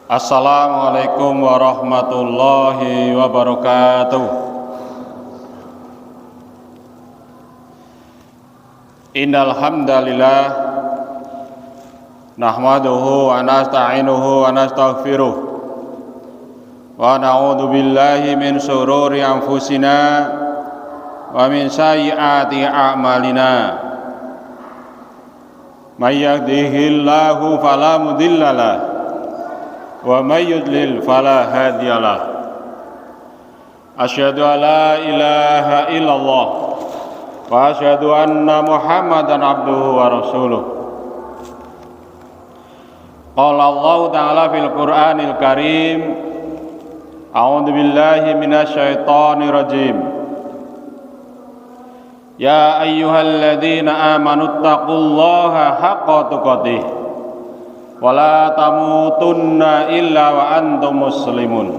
Assalamualaikum warahmatullahi wabarakatuh. Innal hamdalillah nahmaduhu wa nasta'inuhu wa nastaghfiruh wa na'udzu billahi min shururi anfusina wa min sayyiati a'malina. May yahdihillahu fala mudhillalah wa may yudlil fala hadiyalah. Asyhadu an la ilaha illallah wa asyhadu anna Muhammadan abduhu wa rasuluh. Qala Allah ta'ala fil Qur'anil Karim, a'udzu billahi minasy syaithanir rajim. Ya ayyuhalladzina amanuttaqullaha haqqa tuqatih wala tamutunna illa wa antum muslimun.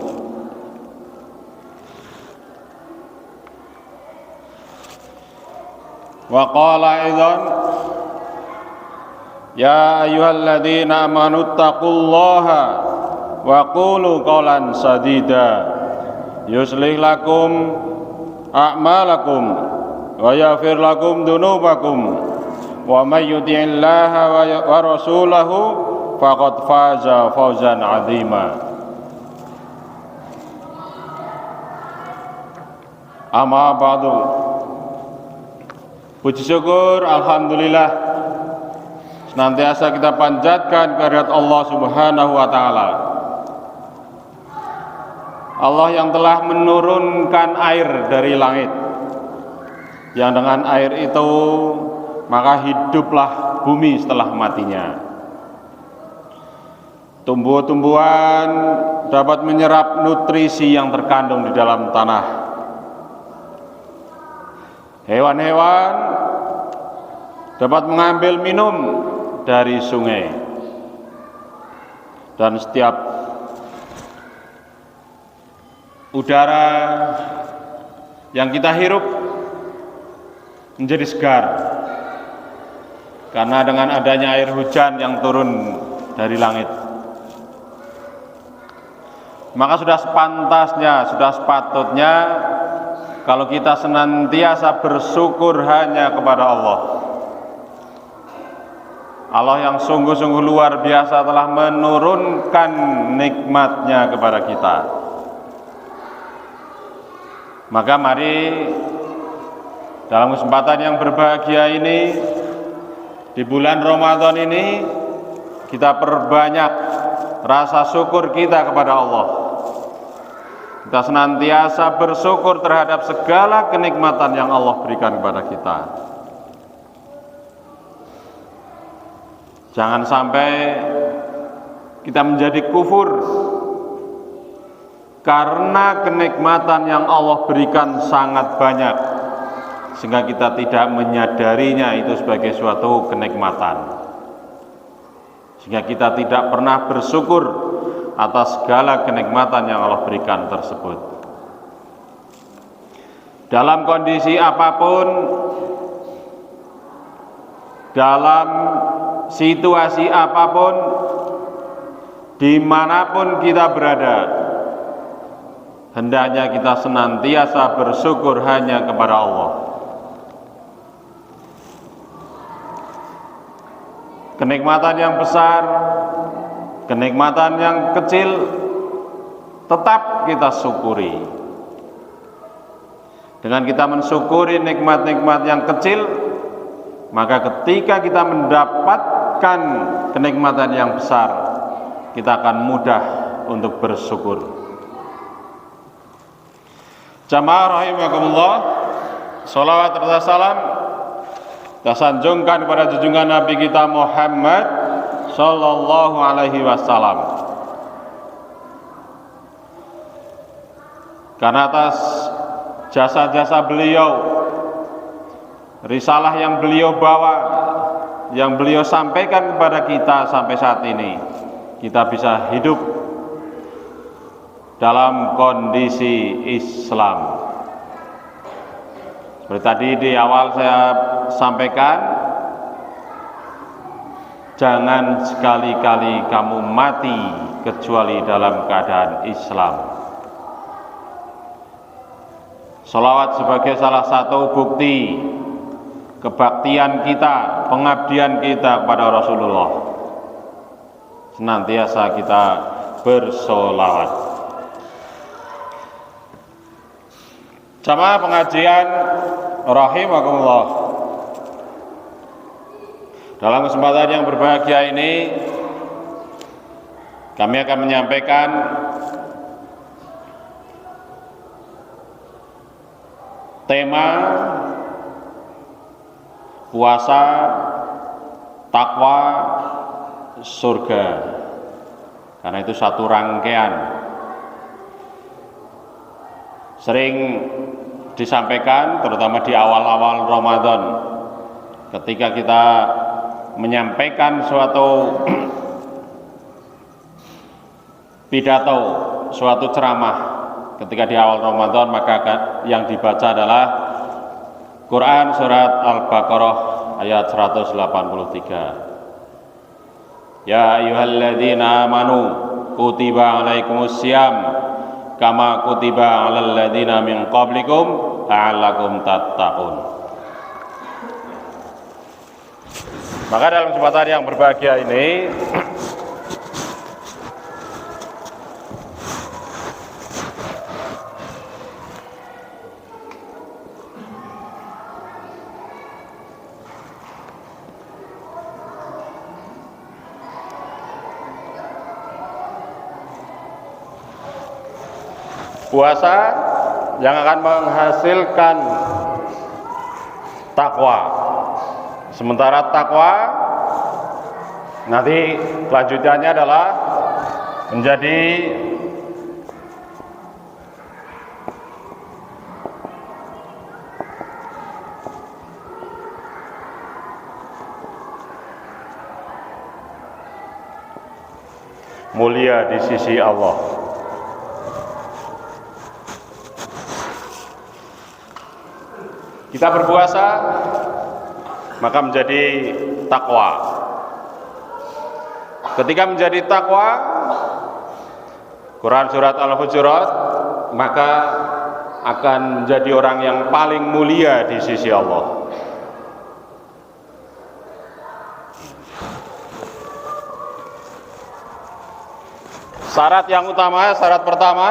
Wa qala aidan ya ayyuhalladzina amanuttaqullaha wa qulu qawlan sadida yuslih lakum a'malakum wa yaghfir lakum dunubakum wa may yuti'illaha wa rasulahu faqad faza fawzan 'azima. Amma ba'du. Puji syukur alhamdulillah senantiasa kita panjatkan kehadirat Allah Subhanahu wa taala. Allah yang telah menurunkan air dari langit, yang dengan air itu maka hiduplah bumi setelah matinya. Tumbuh-tumbuhan dapat menyerap nutrisi yang terkandung di dalam tanah. Hewan-hewan dapat mengambil minum dari sungai. Dan setiap udara yang kita hirup menjadi segar karena dengan adanya air hujan yang turun dari langit. Maka sudah sepantasnya, sudah sepatutnya kalau kita senantiasa bersyukur hanya kepada Allah. Allah yang sungguh-sungguh luar biasa telah menurunkan nikmatnya kepada kita. Maka mari dalam kesempatan yang berbahagia ini, di bulan Ramadan ini, kita perbanyak rasa syukur kita kepada Allah. Kita senantiasa bersyukur terhadap segala kenikmatan yang Allah berikan kepada kita. Jangan sampai kita menjadi kufur karena kenikmatan yang Allah berikan sangat banyak, sehingga kita tidak menyadarinya itu sebagai suatu kenikmatan, sehingga kita tidak pernah bersyukur atas segala kenikmatan yang Allah berikan tersebut. Dalam kondisi apapun, dalam situasi apapun, dimanapun kita berada, hendaknya kita senantiasa bersyukur hanya kepada Allah. Kenikmatan yang besar, kenikmatan yang kecil, tetap kita syukuri. Dengan kita mensyukuri nikmat-nikmat yang kecil, maka ketika kita mendapatkan kenikmatan yang besar, kita akan mudah untuk bersyukur. Jamaah rahimakumullah, sholawat serta salam kita sanjungkan kepada junjungan Nabi kita Muhammad sallallahu alaihi wasallam. Karena atas jasa-jasa beliau, risalah yang beliau bawa, yang beliau sampaikan kepada kita sampai saat ini, kita bisa hidup dalam kondisi Islam. Seperti tadi di awal saya sampaikan, jangan sekali-kali kamu mati kecuali dalam keadaan Islam. Sholawat sebagai salah satu bukti kebaktian kita, pengabdian kita kepada Rasulullah. Senantiasa kita bersholawat. Jamaah pengajian rahimakumullah. Dalam kesempatan yang berbahagia ini, kami akan menyampaikan tema puasa, takwa, surga. Karena itu satu rangkaian. Sering disampaikan terutama di awal-awal Ramadan, ketika kita menyampaikan suatu pidato, suatu ceramah ketika di awal Ramadan, maka yang dibaca adalah Quran surat Al-Baqarah ayat 183. Ya ayyuhalladzina amanu kutiba alaikumussyam kama kutiba alal ladzina min qablikum la'allakum tattaqun. Maka dalam kesempatan yang berbahagia ini, puasa yang akan menghasilkan takwa. Sementara takwa nanti kelanjutannya adalah menjadi mulia di sisi Allah. Kita berpuasa maka menjadi takwa. Ketika menjadi takwa, Quran surat Al-Hujurat, maka akan menjadi orang yang paling mulia di sisi Allah. Syarat yang utama, syarat pertama,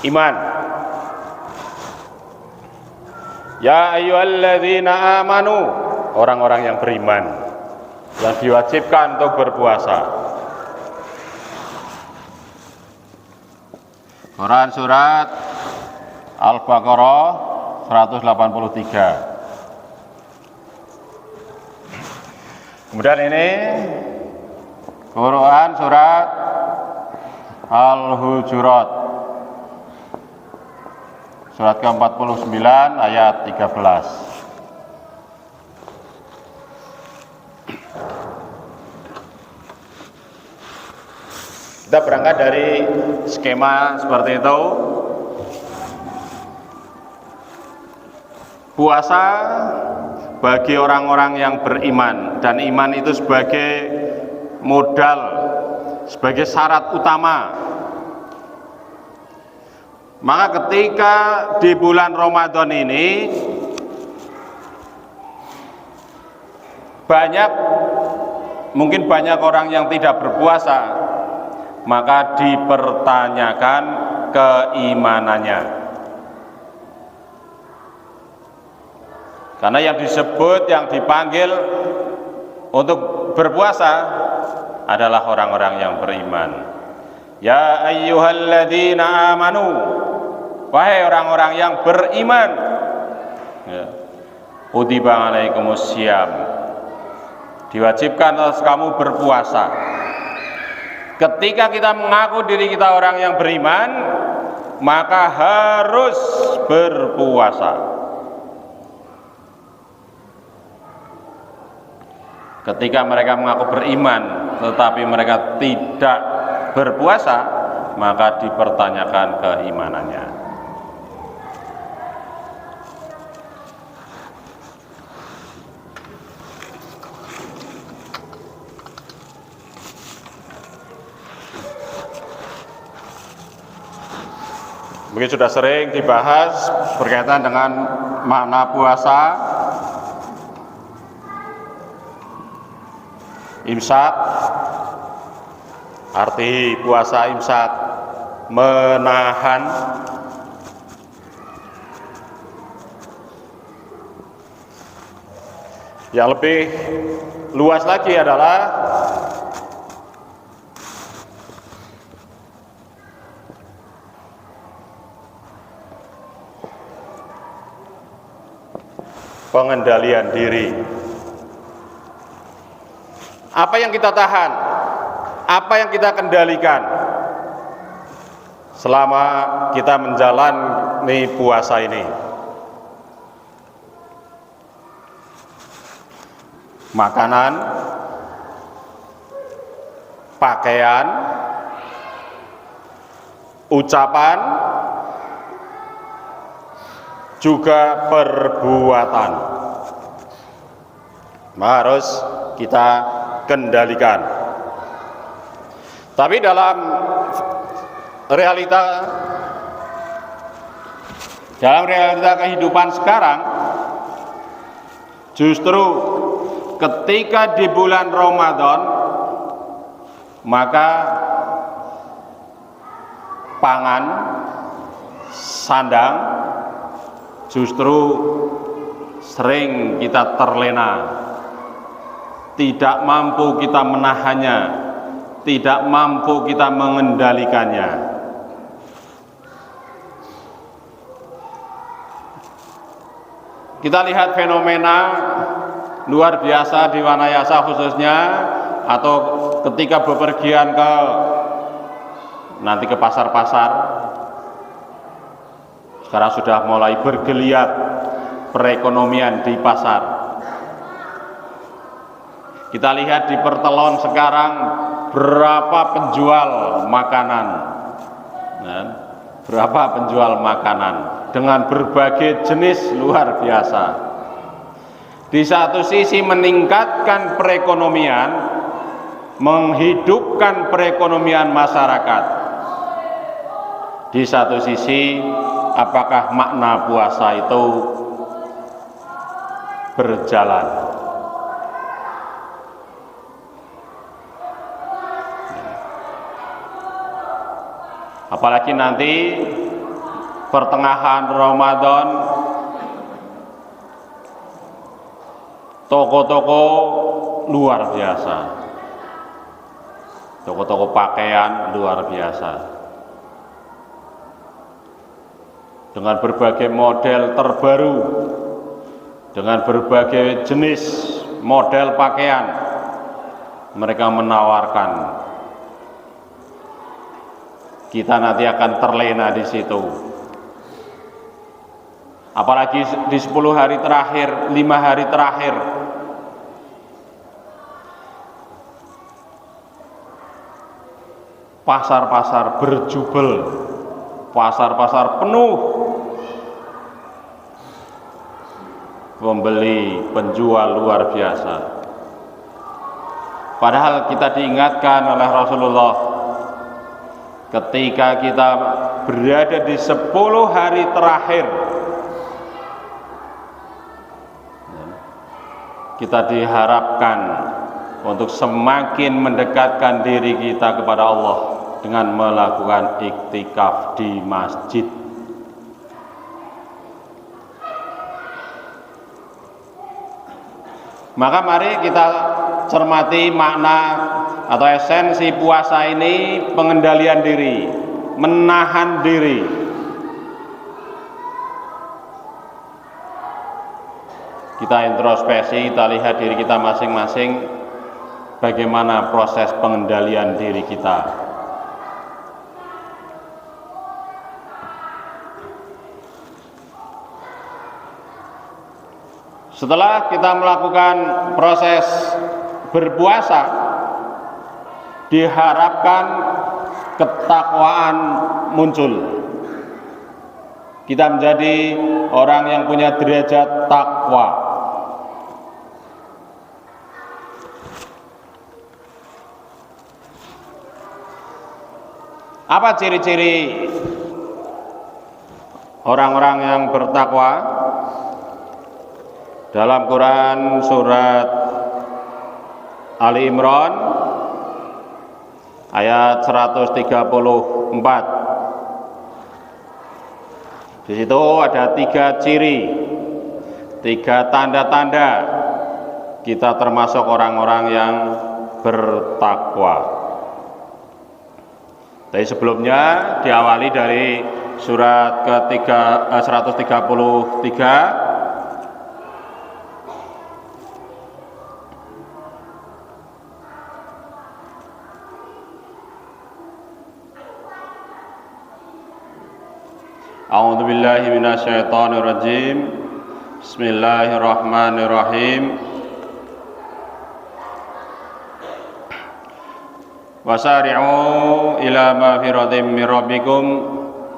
iman. Ya ayyuhalladzina amanu, orang-orang yang beriman yang diwajibkan untuk berpuasa. Quran surat Al-Baqarah 183. Kemudian ini Quran surat Al-Hujurat surat ke-49 ayat 13. Kita berangkat dari skema seperti itu. Puasa bagi orang-orang yang beriman, dan iman itu sebagai modal, sebagai syarat utama. Maka ketika di bulan Ramadan ini mungkin banyak orang yang tidak berpuasa, maka dipertanyakan keimanannya. Karena yang disebut, yang dipanggil untuk berpuasa adalah orang-orang yang beriman. Ya ayyuhalladzina amanu, wahai orang-orang yang beriman, kutiba alaikumussyam, diwajibkan atas kamu berpuasa. Ketika kita mengaku diri kita orang yang beriman, maka harus berpuasa. Ketika mereka mengaku beriman tetapi mereka tidak berpuasa, maka dipertanyakan keimanannya. Mungkin sudah sering dibahas berkaitan dengan makna puasa. Imsak, arti puasa imsak menahan. Yang lebih luas lagi adalah pengendalian diri. Apa yang kita tahan, apa yang kita kendalikan selama kita menjalani puasa ini. Makanan, pakaian, ucapan, juga perbuatan harus kita kendalikan. Tapi dalam realita kehidupan sekarang, justru ketika di bulan Ramadan, maka pangan, sandang justru sering kita terlena, tidak mampu kita menahannya, tidak mampu kita mengendalikannya. Kita lihat fenomena luar biasa di Wanayasa khususnya, atau ketika bepergian ke pasar-pasar. Sekarang sudah mulai bergeliat perekonomian di pasar. Kita lihat di pertelon sekarang berapa penjual makanan, berapa penjual makanan dengan berbagai jenis, luar biasa. Di satu sisi meningkatkan perekonomian, menghidupkan perekonomian masyarakat. Di satu sisi, apakah makna puasa itu berjalan? Apalagi nanti pertengahan Ramadan, toko-toko luar biasa, toko-toko pakaian luar biasa, dengan berbagai model terbaru, dengan berbagai jenis model pakaian, mereka menawarkan. Kita nanti akan terlena di situ. Apalagi di 10 hari terakhir, 5 hari terakhir, pasar-pasar berjubel, pasar-pasar penuh, pembeli, penjual luar biasa. Padahal kita diingatkan oleh Rasulullah, ketika kita berada di 10 hari terakhir, kita diharapkan untuk semakin mendekatkan diri kita kepada Allah dengan melakukan iktikaf di masjid. Maka mari kita cermati makna atau esensi puasa ini, pengendalian diri, menahan diri. Kita introspeksi, kita lihat diri kita masing-masing, bagaimana proses pengendalian diri kita. Setelah kita melakukan proses berpuasa, diharapkan ketakwaan muncul. Kita menjadi orang yang punya derajat takwa. Apa ciri-ciri orang-orang yang bertakwa. Dalam Quran surat Ali Imran ayat 134. Di situ ada 3 ciri, 3 tanda-tanda kita termasuk orang-orang yang bertakwa. Tapi sebelumnya diawali dari surat ke-133. A'udzu billahi minasyaitonir rajim. Bismillahirrahmanirrahim. Wasari'u ila maghfiratin min rabbikum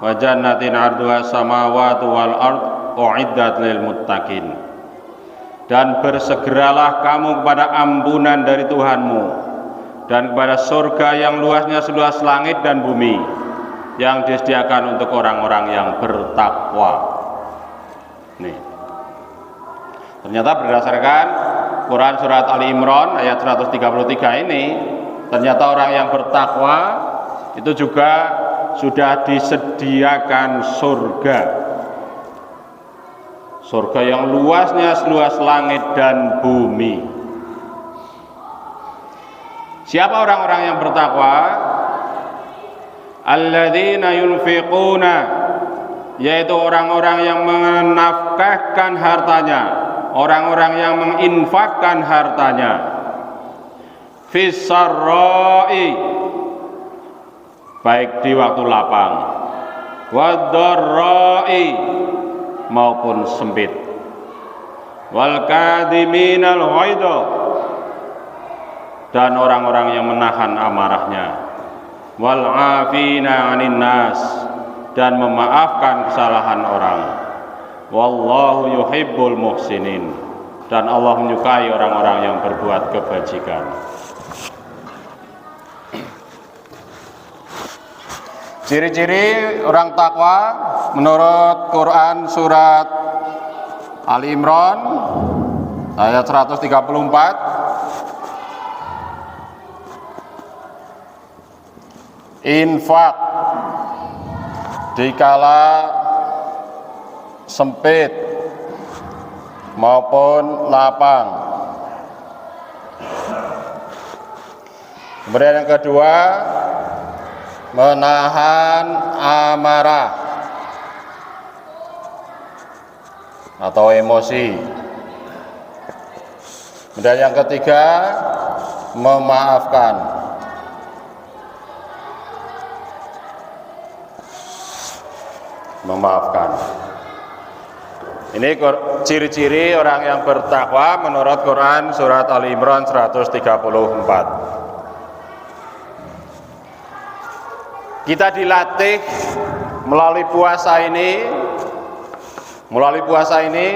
wa jannatin 'arduha samawati wal ard u'iddat lil muttaqin. Dan bersegeralah kamu kepada ampunan dari Tuhanmu dan kepada surga yang luasnya seluas langit dan bumi, yang disediakan untuk orang-orang yang bertakwa. Nih. Ternyata berdasarkan Quran surat Ali Imran ayat 133 ini, ternyata orang yang bertakwa itu juga sudah disediakan surga. Surga yang luasnya seluas langit dan bumi. Siapa orang-orang yang bertakwa? Alladzina yunfiquna, yaitu orang-orang yang menafkahkan hartanya, orang-orang yang menginfakkan hartanya, fis-sarra'i, baik di waktu lapang, wad-dharra'i, maupun sempit, wal kadhiminal ghaidha, dan orang-orang yang menahan amarahnya, wal afina 'anin nas, dan memaafkan kesalahan orang. Wallahu yuhibbul muhsinin, dan Allah menyukai orang-orang yang berbuat kebajikan. Ciri-ciri orang takwa menurut Quran surat Ali Imran ayat 134. Infak dikala sempit maupun lapang. Kemudian yang kedua, menahan amarah atau emosi. Kemudian yang ketiga, memaafkan. Ini ciri-ciri orang yang bertakwa menurut Quran surat Ali Imran 134. Kita dilatih melalui puasa ini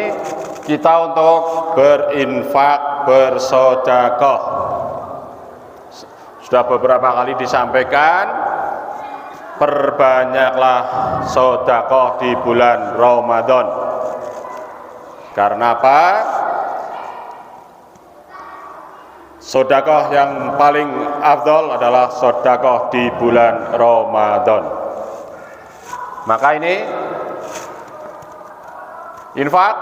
kita untuk berinfak, bersedekah. Sudah beberapa kali disampaikan, perbanyaklah sedekah di bulan Ramadan. Karena apa? Sedekah yang paling afdal adalah sedekah di bulan Ramadan. Maka ini infak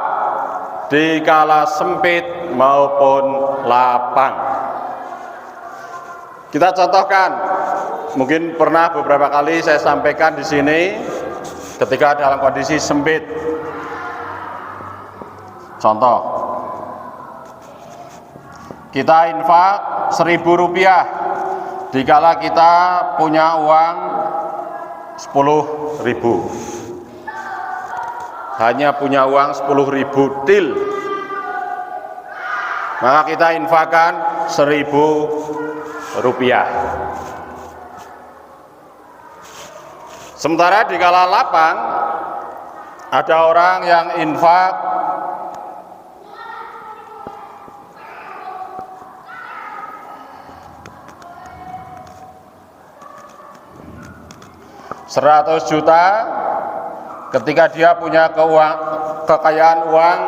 di kala sempit maupun lapang. Kita contohkan, mungkin pernah beberapa kali saya sampaikan di sini ketika dalam kondisi sempit. Contoh, kita infak 1.000 rupiah dikala kita punya uang 10.000, hanya punya uang 10.000 til, maka kita infakkan 1.000 rupiah. Sementara dikala lapang ada orang yang infak 100 juta, ketika dia punya kekayaan uang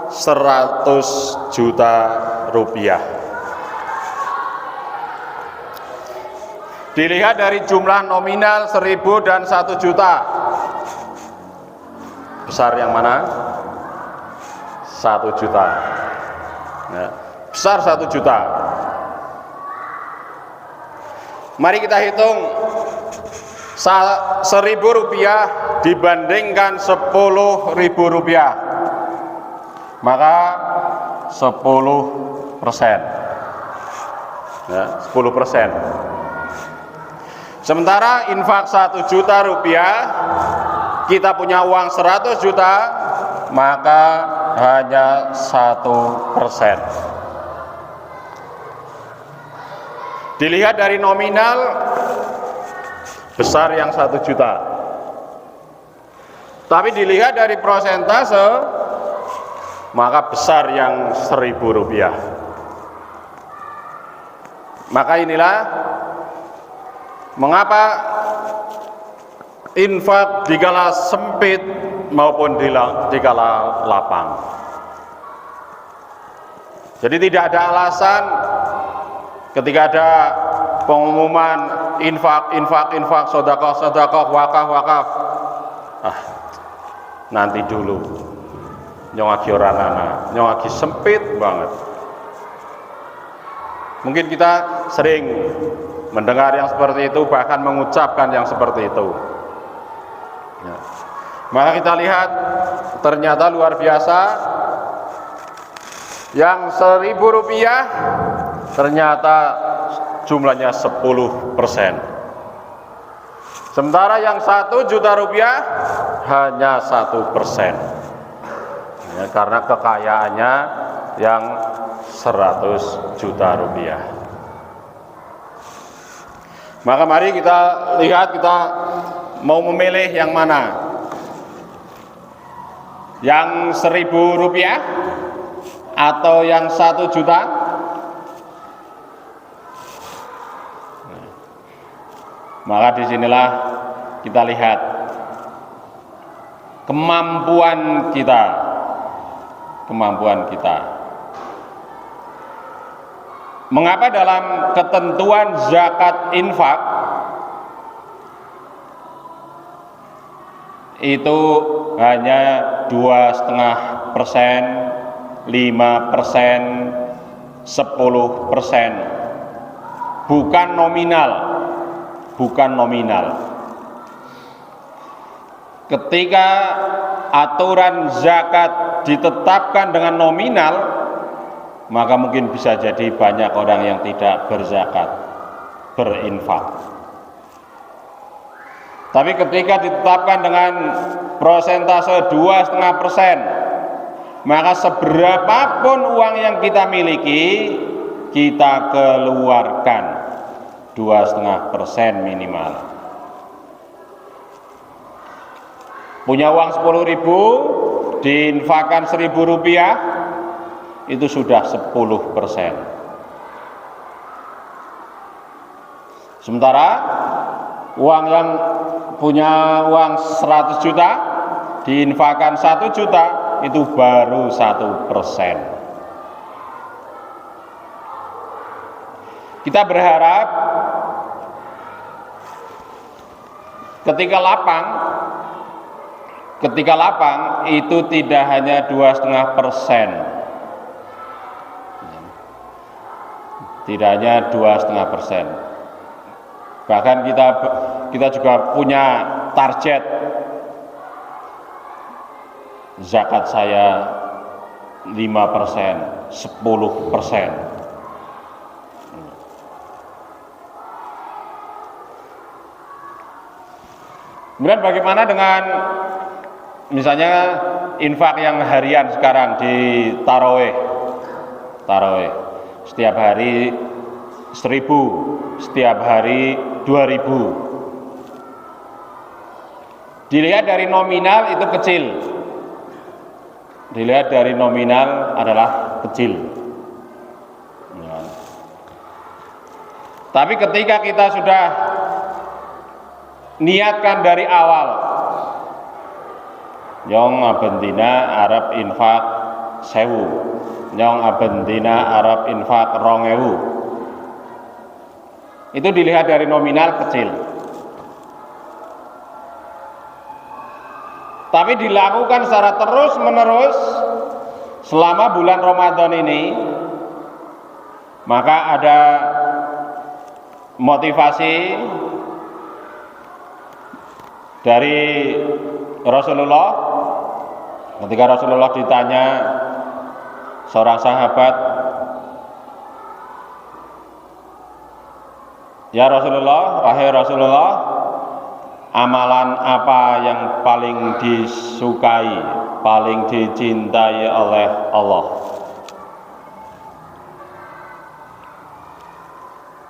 100 juta rupiah. Dilihat dari jumlah nominal 1000 dan 1 juta. Besar yang mana? 1 juta. Ya, besar 1 juta. Mari kita hitung 1.000 rupiah dibandingkan 10.000 rupiah, maka 10%. Ya, 10%. Sementara infak 1 juta rupiah, kita punya uang 100 juta, maka hanya 1%. Dilihat dari nominal, besar yang 1 juta. Tapi dilihat dari prosentase, maka besar yang 1.000 rupiah. Maka inilah mengapa infak dikala sempit maupun dikala lapang. Jadi tidak ada alasan ketika ada pengumuman infak, sedekah, wakaf. Nanti dulu. Nyong lagi orang anak, nyong lagi sempit banget. Mungkin kita sering mendengar yang seperti itu, bahkan mengucapkan yang seperti itu. Ya. Maka kita lihat ternyata luar biasa, yang 1.000 rupiah ternyata jumlahnya 10%. Sementara yang 1 juta rupiah hanya 1%. Ya, karena kekayaannya yang 100 juta rupiah. Maka mari kita lihat, kita mau memilih yang mana? Yang 1.000 rupiah atau yang 1 juta? Maka disinilah kita lihat kemampuan kita. Mengapa dalam ketentuan zakat infak itu hanya 2,5%, 5%, 10%, bukan nominal. Ketika aturan zakat ditetapkan dengan nominal, maka mungkin bisa jadi banyak orang yang tidak berzakat, berinfak. Tapi ketika ditetapkan dengan prosentase 2,5%, maka seberapapun uang yang kita miliki, kita keluarkan 2,5% minimal. Punya uang 10.000, diinfakkan 1.000 rupiah, itu sudah 10%. Sementara uang yang punya uang 100 juta, diinfakkan 1 juta, itu baru 1%. Kita berharap ketika lapang itu tidak hanya 2,5%. Tidak hanya 2,5%. Bahkan kita juga punya target zakat saya 5%, 10%. Kemudian bagaimana dengan misalnya infak yang harian sekarang di tarawih, setiap hari 1.000, setiap hari 2.000. Dilihat dari nominal itu kecil. Dilihat dari nominal adalah kecil. Ya. Tapi ketika kita sudah niatkan dari awal, nyong abendina arep infak 1000, nyong abendina arep infak 2000. Itu dilihat dari nominal kecil. Tapi dilakukan secara terus-menerus selama bulan Ramadan ini, maka ada motivasi dari Rasulullah. Ketika Rasulullah ditanya seorang sahabat, "Ya Rasulullah, wahai Rasulullah, amalan apa yang paling disukai, paling dicintai oleh Allah?"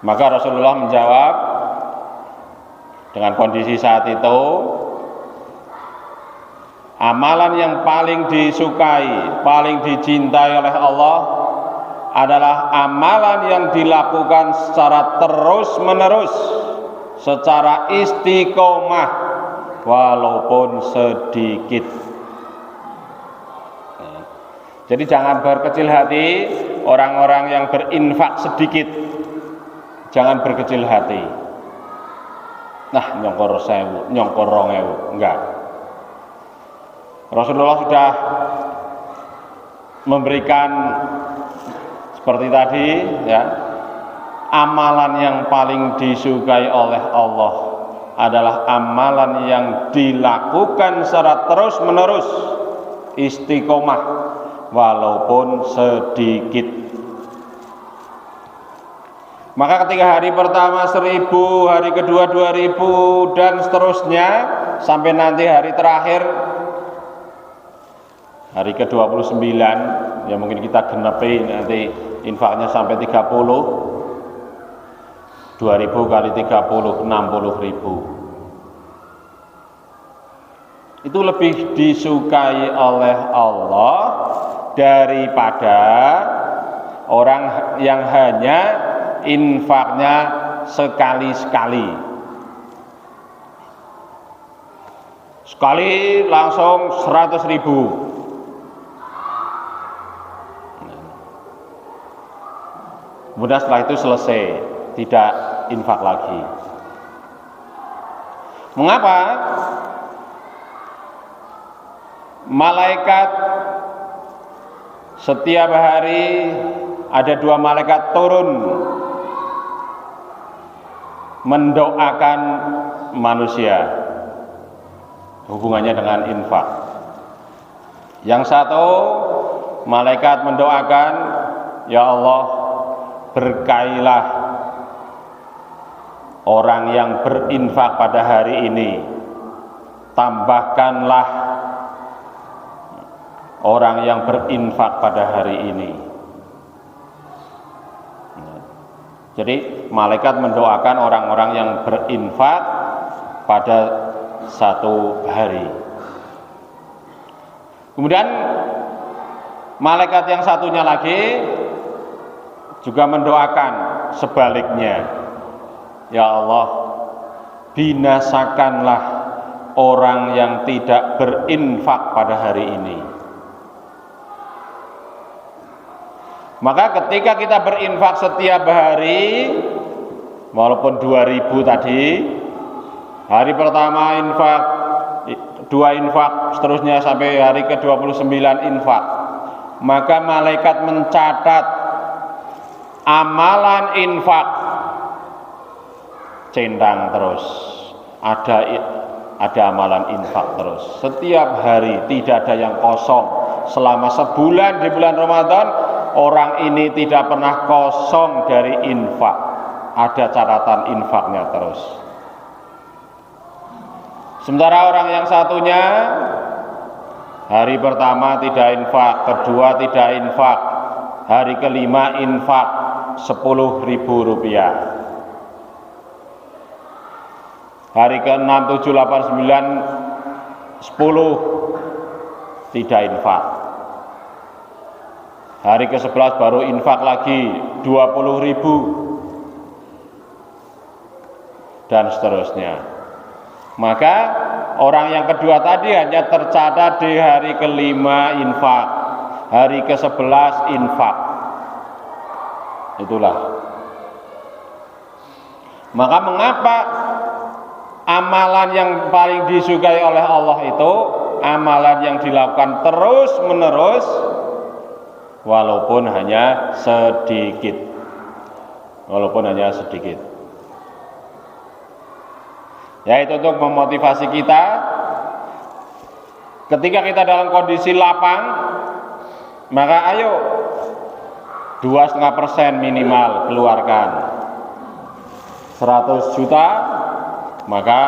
Maka Rasulullah menjawab dengan kondisi saat itu, amalan yang paling disukai, paling dicintai oleh Allah adalah amalan yang dilakukan secara terus-menerus, secara istiqomah, walaupun sedikit. Jadi jangan berkecil hati orang-orang yang berinfak sedikit. Jangan berkecil hati. Nah, nyongkor 1000, nyongkor 2000, enggak. Rasulullah sudah memberikan seperti tadi, ya, amalan yang paling disukai oleh Allah adalah amalan yang dilakukan secara terus-menerus, istiqomah, walaupun sedikit. Maka ketika hari pertama 1000, hari kedua 2000, dan seterusnya sampai nanti hari terakhir, hari ke-29, ya mungkin kita genepi nanti infaknya sampai 30, 2000 kali 30, 60.000. Itu lebih disukai oleh Allah daripada orang yang hanya infaknya sekali-sekali. Sekali langsung 100.000. Kemudian setelah itu selesai, tidak infak lagi. Mengapa? Malaikat setiap hari ada 2 malaikat turun mendoakan manusia, hubungannya dengan infak. Yang satu malaikat mendoakan, "Ya Allah, berkailah orang yang berinfak pada hari ini, tambahkanlah orang yang berinfak pada hari ini." Jadi malaikat mendoakan orang-orang yang berinfak pada satu hari. Kemudian malaikat yang satunya lagi juga mendoakan sebaliknya, "Ya Allah, binasakanlah orang yang tidak berinfak pada hari ini." Maka ketika kita berinfak setiap hari, walaupun 2000 tadi, hari pertama infak, 2 infak, seterusnya sampai hari ke-29 infak, maka malaikat mencatat amalan infak, centang terus, ada amalan infak terus. Setiap hari tidak ada yang kosong. Selama sebulan di bulan Ramadan, orang ini tidak pernah kosong dari infak. Ada catatan infaknya terus. Sementara orang yang satunya, hari pertama tidak infak, kedua tidak infak, hari kelima infak 10.000 rupiah, hari ke-6, 7, 8, 9, 10 tidak infak, hari ke-11 baru infak lagi 20.000, dan seterusnya. Maka orang yang kedua tadi hanya tercatat di hari kelima infak, hari ke-11 infak. Itulah. Maka mengapa amalan yang paling disukai oleh Allah itu amalan yang dilakukan terus menerus walaupun hanya sedikit. Walaupun hanya sedikit. Yaitu untuk memotivasi kita ketika kita dalam kondisi lapang, maka ayo 2,5% minimal keluarkan. 100 juta, maka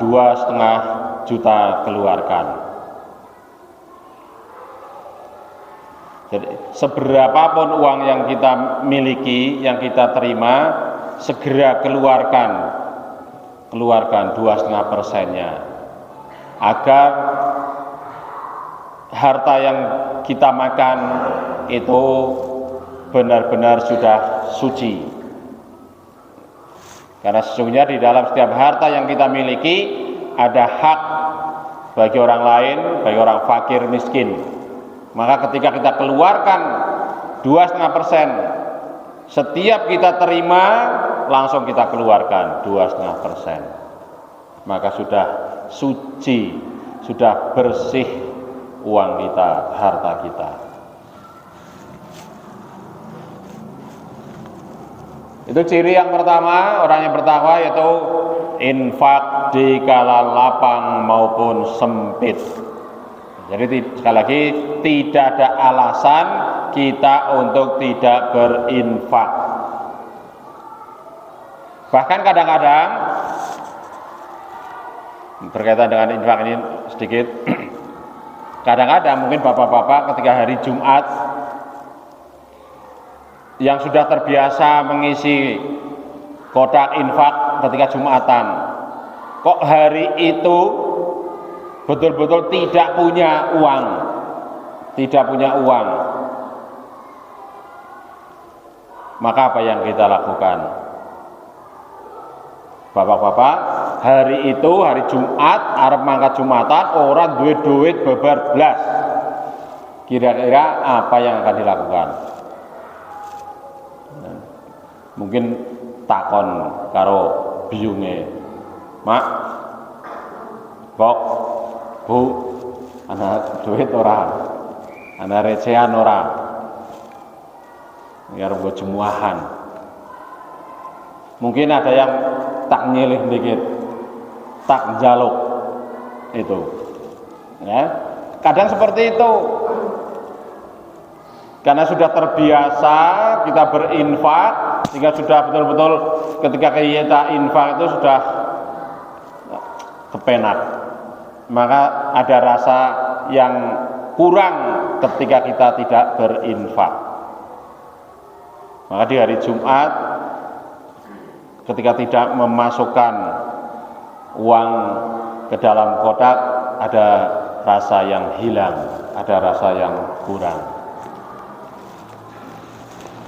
2,5 juta keluarkan. Jadi seberapapun uang yang kita miliki, yang kita terima, segera keluarkan 2,5%-nya, agar harta yang kita makan itu benar-benar sudah suci. Karena sesungguhnya di dalam setiap harta yang kita miliki ada hak bagi orang lain, bagi orang fakir miskin. Maka ketika kita keluarkan 2,5%, setiap kita terima langsung kita keluarkan 2,5%. Maka sudah suci, sudah bersih uang kita, harta kita. Itu ciri yang pertama, orang yang bertakwa, yaitu infak di kala lapang maupun sempit. Jadi sekali lagi, tidak ada alasan kita untuk tidak berinfak. Bahkan kadang-kadang berkaitan dengan infak ini sedikit, kadang-kadang mungkin bapak-bapak ketika hari Jumat yang sudah terbiasa mengisi kotak infak ketika Jumatan, kok hari itu betul-betul tidak punya uang, maka apa yang kita lakukan? Bapak-bapak, hari itu, hari Jumat, arep mangkat Jumatan, orang duit bebar blas. Kira-kira apa yang akan dilakukan? Mungkin takon karo biyunge, Mak, Kok, Bu, ana duit ora? Ana recehan ora? Biar gue jemuahan. Mungkin ada yang tak nyilih dikit, tak jaluk itu. Ya, kadang seperti itu. Karena sudah terbiasa kita berinfak, sehingga sudah betul-betul ketika kita infak itu sudah kepenak. Maka ada rasa yang kurang ketika kita tidak berinfak. Maka di hari Jumat ketika tidak memasukkan uang ke dalam kotak, ada rasa yang hilang, ada rasa yang kurang.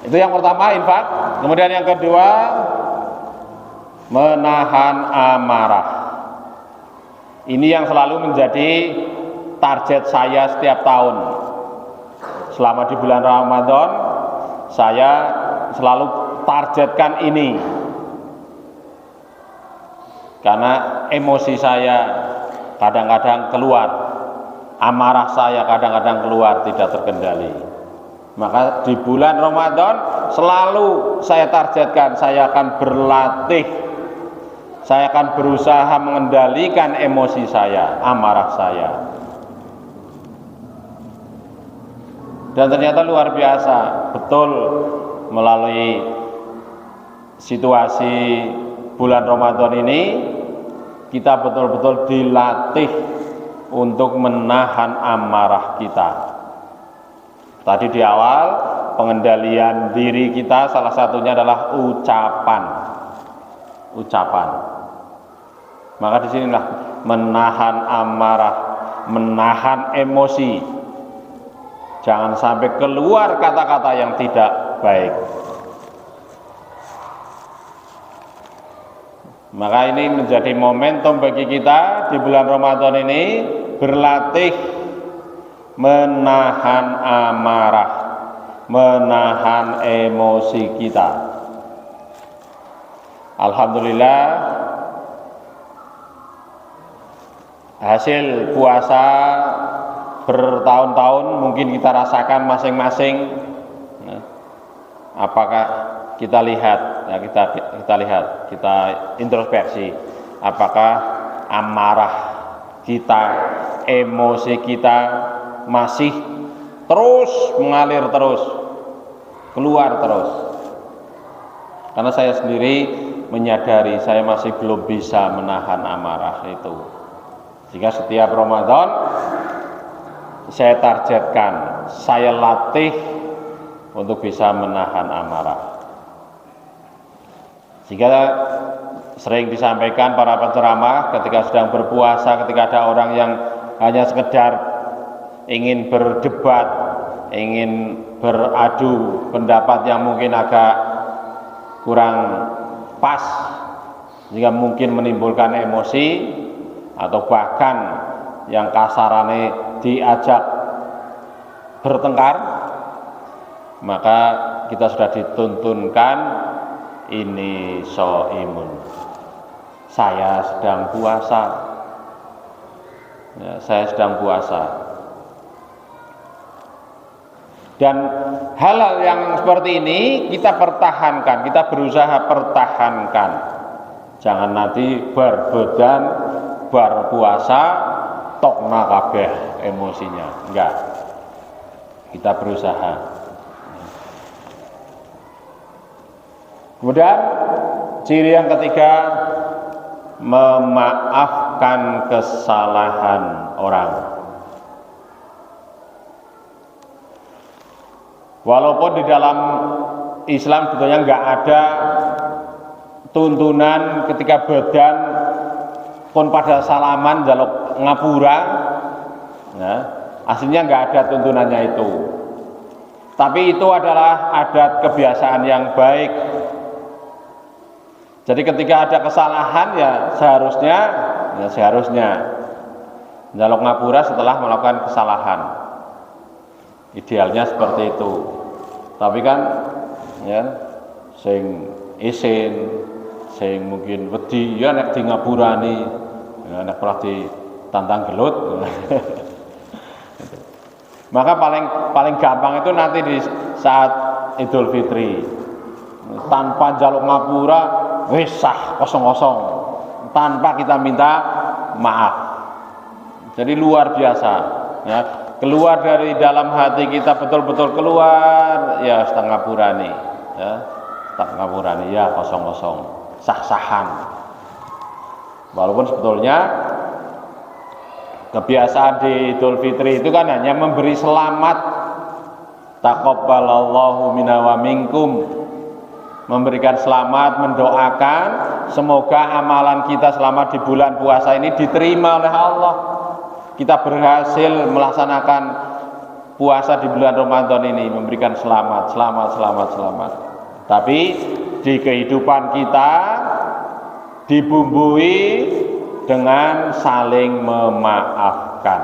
Itu yang pertama, infak. Kemudian yang kedua, menahan amarah. Ini yang selalu menjadi target saya setiap tahun. Selama di bulan Ramadan, saya selalu targetkan ini. Karena emosi saya kadang-kadang keluar, amarah saya kadang-kadang keluar, tidak terkendali. Maka di bulan Ramadan selalu saya targetkan, saya akan berlatih, saya akan berusaha mengendalikan emosi saya, amarah saya. Dan ternyata luar biasa, betul melalui situasi bulan Ramadan ini kita betul-betul dilatih untuk menahan amarah kita. Tadi di awal, pengendalian diri kita salah satunya adalah ucapan. Maka di sinilah menahan amarah, menahan emosi. Jangan sampai keluar kata-kata yang tidak baik. Maka ini menjadi momentum bagi kita di bulan Ramadan ini berlatih menahan amarah, menahan emosi kita. Alhamdulillah, hasil puasa bertahun-tahun mungkin kita rasakan masing-masing. Apakah kita lihat, ya kita lihat, kita introspeksi, apakah amarah kita, emosi kita masih terus mengalir terus, keluar terus. Karena saya sendiri menyadari saya masih belum bisa menahan amarah itu. Sehingga setiap Ramadan saya targetkan, saya latih untuk bisa menahan amarah. Sehingga sering disampaikan para penceramah ketika sedang berpuasa, ketika ada orang yang hanya sekedar ingin berdebat, ingin beradu pendapat yang mungkin agak kurang pas, sehingga mungkin menimbulkan emosi atau bahkan yang kasarane diajak bertengkar, maka kita sudah dituntunkan ini shaimun, saya sedang puasa, ya, saya sedang puasa. Dan hal-hal yang seperti ini kita pertahankan, kita berusaha pertahankan. Jangan nanti berbedan, berpuasa, tokna kabeh emosinya. Enggak. Kita berusaha. Kemudian ciri yang ketiga, memaafkan kesalahan orang. Walaupun di dalam Islam sebetulnya nggak ada tuntunan ketika badan pun pada salaman jaluk ngapura, nah, aslinya nggak ada tuntunannya itu. Tapi itu adalah adat kebiasaan yang baik. Jadi ketika ada kesalahan ya seharusnya jaluk ngapura setelah melakukan kesalahan. Idealnya seperti itu. Tapi kan ya sing isin, sing mungkin wedi ya nek di ngapurani, ya nek pernah ditantang gelut. Maka paling gampang itu nanti di saat Idul Fitri. Tanpa jaluk ngapura wis sah kosong-kosong. Tanpa kita minta maaf. Jadi luar biasa ya. Keluar dari dalam hati kita, betul-betul keluar ya setengah purani ya, setengah purani ya, kosong-kosong, sah-sahan. Walaupun sebetulnya kebiasaan di Idul Fitri itu kan hanya memberi selamat, taqabbalallahu minna wa minkum, memberikan selamat, mendoakan semoga amalan kita selama di bulan puasa ini diterima oleh Allah. Kita berhasil melaksanakan puasa di bulan Ramadan ini, memberikan selamat. Tapi di kehidupan kita dibumbui dengan saling memaafkan.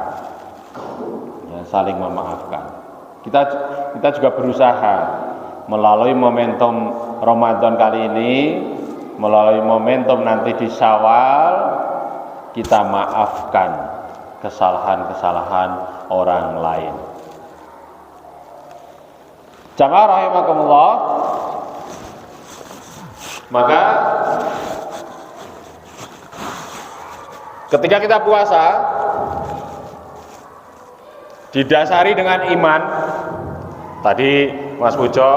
Ya, saling memaafkan. Kita juga berusaha melalui momentum Ramadan kali ini, melalui momentum nanti di Syawal, kita maafkan kesalahan-kesalahan orang lain. Jamaah rahimakumullah, maka ketika kita puasa didasari dengan iman. Tadi Mas Pujo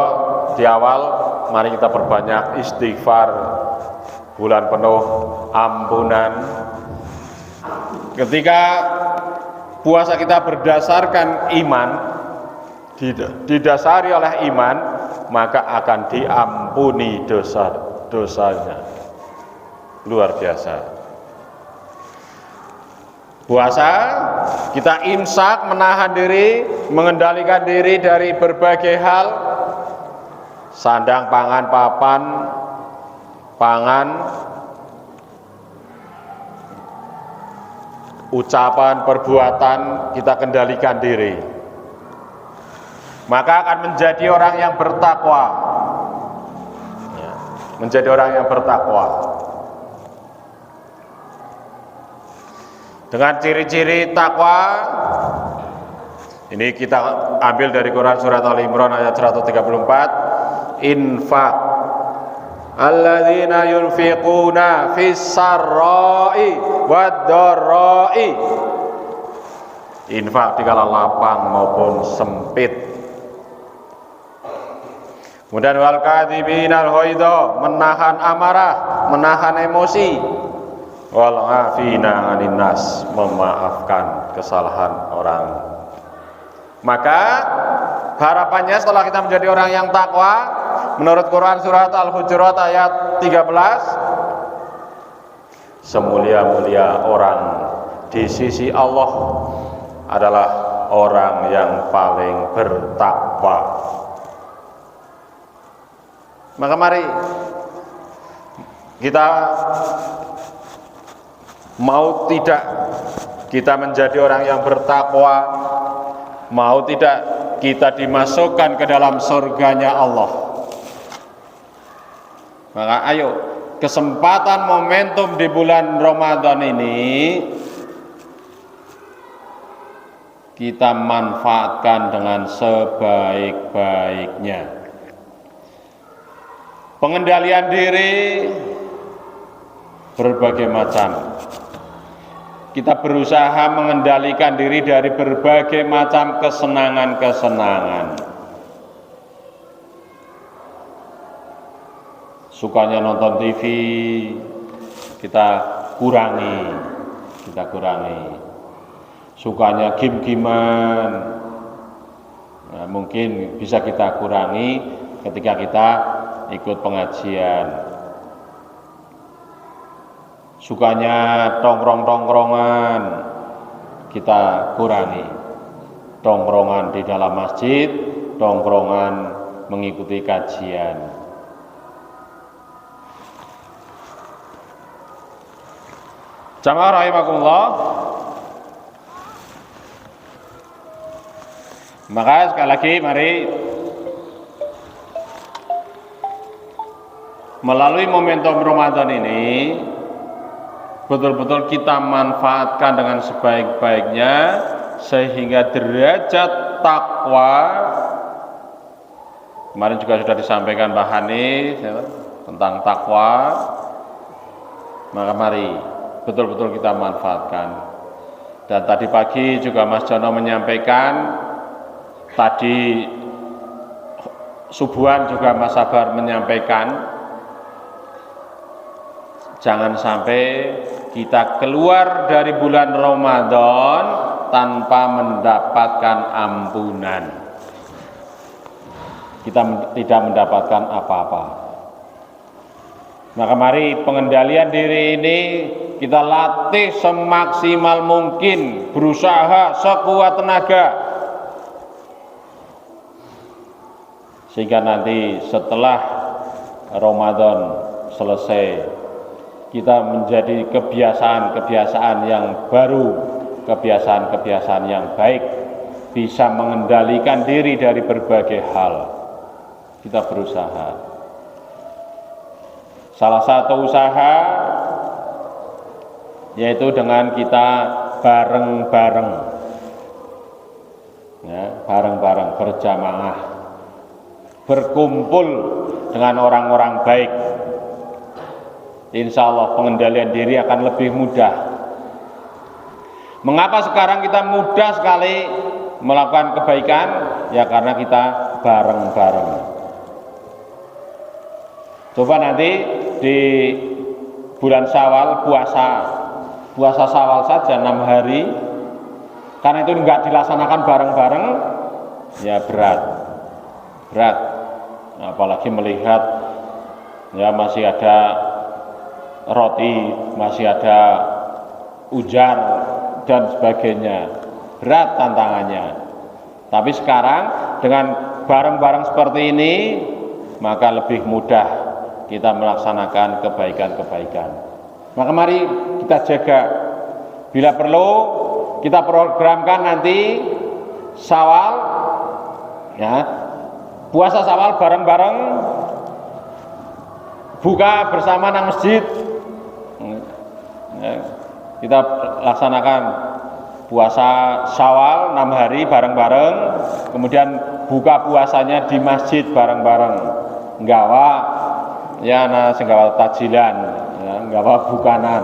di awal, mari kita perbanyak istighfar, bulan penuh ampunan. Ketika puasa kita berdasarkan iman, didasari oleh iman, maka akan diampuni dosa-dosanya. Luar biasa. Puasa, kita imsak, menahan diri, mengendalikan diri dari berbagai hal, sandang, pangan, papan, pangan, ucapan, perbuatan kita kendalikan diri, maka akan menjadi orang yang bertakwa. Ya, menjadi orang yang bertakwa. Dengan ciri-ciri takwa ini kita ambil dari Quran surat Al-Imran ayat 134, infak. Alladzina yunfiquna fis sarra'i wad-dharra'i. Infak di kala lapang maupun sempit. Kemudian wal kadhibinal ghaidha, menahan amarah, menahan emosi. Wal afina 'anin nas, memaafkan kesalahan orang. Maka harapannya setelah kita menjadi orang yang takwa, menurut Quran surat Al-Hujurat ayat 13, semulia-mulia orang di sisi Allah adalah orang yang paling bertakwa. Maka mari kita mau tidak kita menjadi orang yang bertakwa, mau tidak kita dimasukkan ke dalam surganya Allah. Maka ayo, kesempatan momentum di bulan Ramadan ini kita manfaatkan dengan sebaik-baiknya. Pengendalian diri berbagai macam. Kita berusaha mengendalikan diri dari berbagai macam kesenangan-kesenangan. Sukanya nonton TV, kita kurangi. Sukanya game-gamean, nah, mungkin bisa kita kurangi ketika kita ikut pengajian. Sukanya tongkrong-tongkrongan, kita kurangi. Tongkrongan di dalam masjid, tongkrongan mengikuti kajian. Jamaah rahimakumullah. Maka sekali lagi mari melalui momentum Ramadan ini betul-betul kita manfaatkan dengan sebaik-baiknya sehingga derajat takwa, kemarin juga sudah disampaikan Pak Hani tentang takwa, maka mari betul-betul kita manfaatkan. Dan tadi pagi juga Mas Jono menyampaikan, tadi subuhan juga Mas Sabar menyampaikan, jangan sampai kita keluar dari bulan Ramadan tanpa mendapatkan ampunan. Kita tidak mendapatkan apa-apa. Maka mari pengendalian diri ini kita latih semaksimal mungkin, berusaha sekuat tenaga, sehingga nanti setelah Ramadan selesai kita menjadi kebiasaan-kebiasaan yang baru, kebiasaan-kebiasaan yang baik, bisa mengendalikan diri dari berbagai hal. Kita berusaha. Salah satu usaha yaitu dengan kita bareng-bareng, ya, bareng-bareng berjamaah, berkumpul dengan orang-orang baik. Insya Allah pengendalian diri akan lebih mudah. Mengapa sekarang kita mudah sekali melakukan kebaikan? Ya karena kita bareng-bareng. Coba nanti di bulan Syawal puasa Syawal saja 6 hari, karena itu enggak dilaksanakan bareng-bareng, ya berat. Apalagi melihat ya masih ada roti, masih ada ujar dan sebagainya, berat tantangannya. Tapi sekarang dengan bareng-bareng seperti ini, maka lebih mudah kita melaksanakan kebaikan-kebaikan. Maka mari kita jaga Bila perlu kita programkan nanti Syawal, ya, puasa Syawal bareng-bareng, buka bersama nang masjid. Ya, kita laksanakan puasa Syawal 6 hari bareng-bareng, kemudian buka puasanya di masjid bareng-bareng. Nggawa ya senggawa tajilan, ya, nggawa bukanan.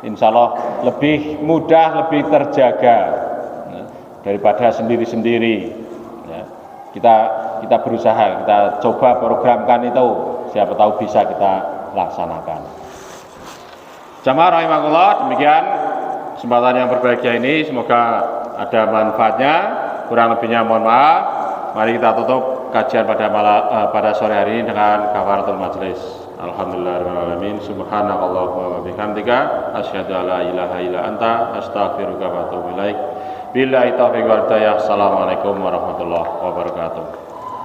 Insya Allah lebih mudah, lebih terjaga, ya, daripada sendiri-sendiri. Ya. Kita berusaha, kita coba programkan itu, siapa tahu bisa kita laksanakan. Jamaah rahimakumullah, demikian kesempatan yang berbahagia ini, semoga ada manfaatnya. Kurang lebihnya mohon maaf. Mari kita tutup kajian pada sore hari ini dengan kafaratul majelis. Alhamdulillahirrahmanirrahim. Subhanakallahumma wa bihamdika asyhadu an la ilaha illa anta astaghfiruka wa atubu ilaik. Billahi taufiq wal hidayah. Assalamualaikum warahmatullahi wabarakatuh.